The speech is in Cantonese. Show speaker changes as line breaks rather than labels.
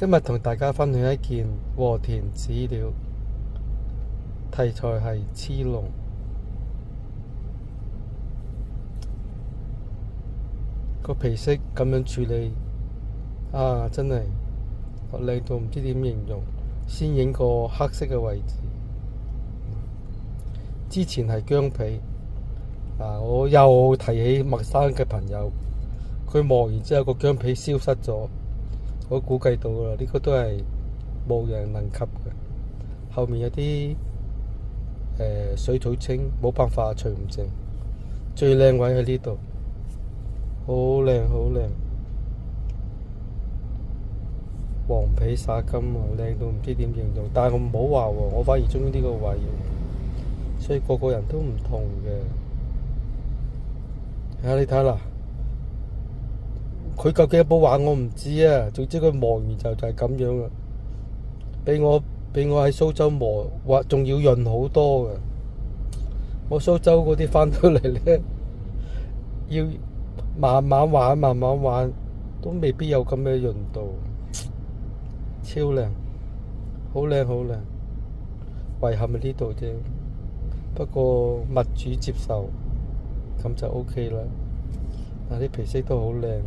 今日同大家分享一件和田紙料，題材係黐龍。個皮色咁樣處理啊，真係靚到唔知點形容。先影個黑色嘅位置，之前係薑皮啊，我又提起陌生嘅朋友，佢磨完之後個薑皮消失咗。我估計到啦，呢個都係無人能及嘅。後面有啲水草青，冇辦法除唔淨。最靚位喺呢度，好靚好靚，黃皮灑金啊，靚到唔知點形容。但係我唔好話喎，我反而中意呢個位，所以個個人都唔同嘅。你睇下啦。佢究竟有冇玩我唔知啊，總之佢磨完就係咁樣啊。比我喺蘇州磨，或仲要潤好多嘅。我蘇州嗰啲返到嚟咧，要慢慢玩，都未必有咁嘅潤度。超靚，好靚好靚，遺憾喺呢度啫。不過物主接受，咁就 OK 啦。啲皮色都好靚。